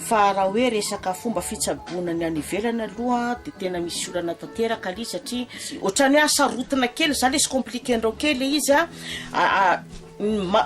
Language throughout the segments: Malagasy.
fa raha hoe resaka fomba fitsaboana ny any ivelany aloha de tena misy olana tanteraka ali satria ohatrany asarotana kely zany izy compliqué-ndreo kely izy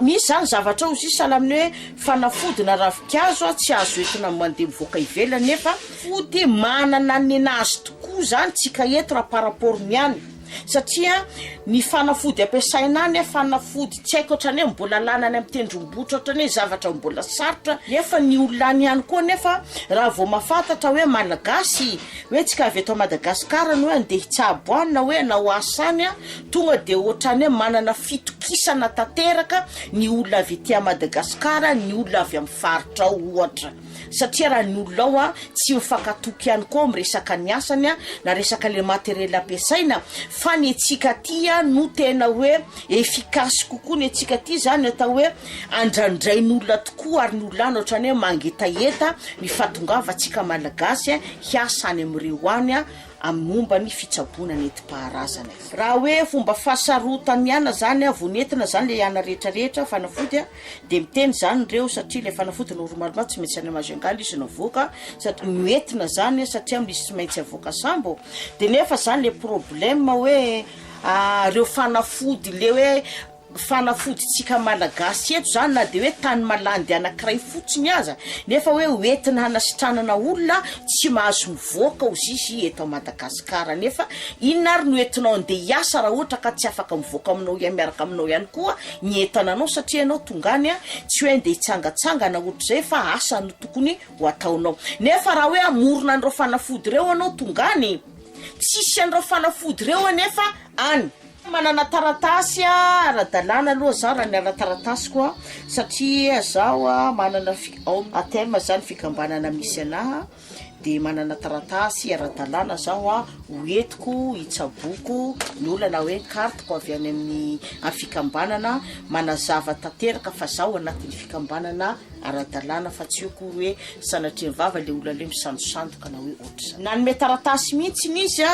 misy zany zavatra ozy salaminy hoe fanafody na ravikazo tsy azo entina mandeha mivoaka ivelany nefa fody manana ny nazy tokoa zany tsika eto raha par rapport miany satria ny fanafody ampiasaina any fanafody tsy haiko ohatrany hoe mbola lanany amin'ny tendrombohitra ohatrany hoe zavatra mbola sarotra nefa ny olona any ihany koa nefa raha vao mahafantatra hoe malagasy hoe tsika avy eto Madagasikara no hoe andeha hitsabo any na hoe anao asa any tonga de ohatrany hoe manana fitokisana tanteraka ny olona avy ety Madagasikara ny olona avy amin'ny faritra ohatra satria raha ny olona ao tsy mifankatoky ihany koa miresaka ny asany na resaka le matériel ampiasaina fa ny antsika ty no tena hoe efficace kokoa ny antsika ty zany atao hoe andrandray ny olona tokoa ary ny olona ohatrany hoe mangetaheta ny fatongava antsika malagasy hiasa any amin'ireo any amin'ny momba ny fitsaboana nentim-paharazana raha hoe fomba fahasarotany ihany zany vonentina zany le ihana rehetrarehetra fanafody de miteny zany reo satria le fanafody normalement tsy maintsy any Majunga izy navoaka satria noentina zany satria misy tsy maintsy avoaka sambo de nefa zany le problème hoe reo fanafody le hoe fanafody tsika malagasy eto zany na de hoe tany malandy anankiray fotsiny aza nefa hoe hoentina hanasitranana olona tsy mahazo mivoaka ozy izy eto Madagasikara nefa inona ary no entinao andeha hiasa raha ohatra ka tsy afaka mivoaka aminao miaraka aminao ihany koa ny entananao satria anao tongany tsy hoe andeha hitsangatsangana ohatra zay fa asa no tokony ho ataonao nefa raha hoe amorona an'ireo fanafody reo anao tongany tsisy an'ireo fanafody reo nefa any manana taratasy ara-dalàna aloha zao raha ny ara-taratasy koa satria zao manana atema zany fikambanana misy anaha de manana taratasy ara-dalàna zao hoentiko hitsaboko ny olana hoe carte ko avy any amin'ny fikambanana manazava tanteraka fa zao anatin'ny fikambanana ara-dalàna fa tsy ko hoe sanatria vava le olona le misandosandoka na hoe ohatra na ny taratasy mihitsy izy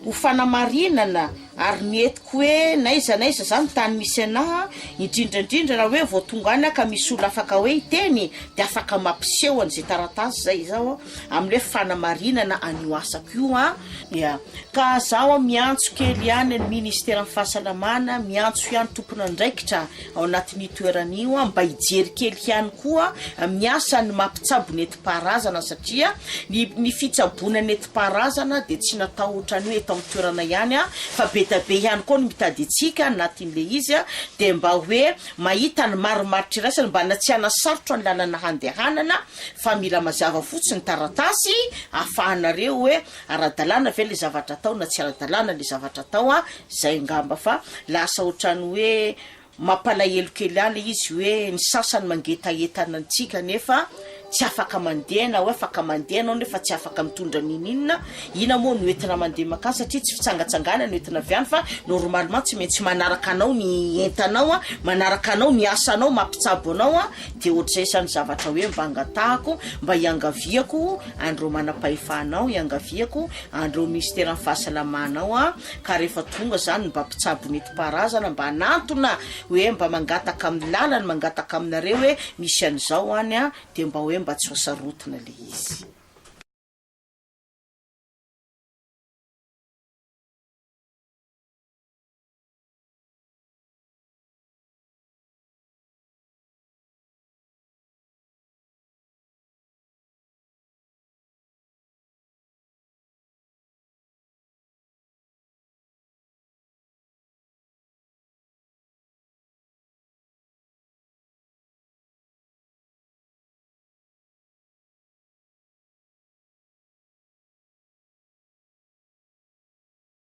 ho fanamarinana ary nietiko hoe naiza zany tany misy anaha indrindrandrindra raha hoe vao tonga any ka misy olona afaka hoe iteny de afaka mampiseho an'izay taratasy zay zao amin'ny hoe fanamarinana anio asako io ka zao miantso kely ihany ny ministère fahasalamana miantso ihany tompona andraikitra ao anatin'ny toeran'io mba hijery kely ihany koa miasa ny mampitsabo nentim-paharazana satria ny fitsaboana nentim-paharazana de tsy natao ohatrany hoe eto amin'ny toerana ihany fa be ihany koa no mitady antsika anatin'le izy de mba hoe mahita ny maromaritra iraisany mba natsiana sarotra ny lalana handehanana fa mila mazava fotsiny taratasy afahanareo hoe ara-dalàna ve le zavatra atao na tsy ara-dalàna le zavatra atao zay ngamba fa lasa ohatrany hoe mampalahelo kely any izy hoe ny sasany mangetahetana antsika nefa tsy afaka mandeha na hoe afaka mandeha anao nefa tsy afaka mitondra ninina ina moa no entina mandeha makany satria tsy fitsangatsangana no entina avy any fa normalement tsy maintsy manaraka anao ny entanao manaraka anao ny asanao mampitsabo anao de ohatr'izay zany zavatra hoe mba angatahako mba iangaviako andreo manam-pahefanao iangaviako andreo ministère fahasalamanao ka rehefa tonga zany mba mpitsabo nentim-paharazana mba anantona hoe mba mangataka amin'ny lalany mangataka aminareo hoe misy an'izao any de mba hoe mba tsy hosarotina le izy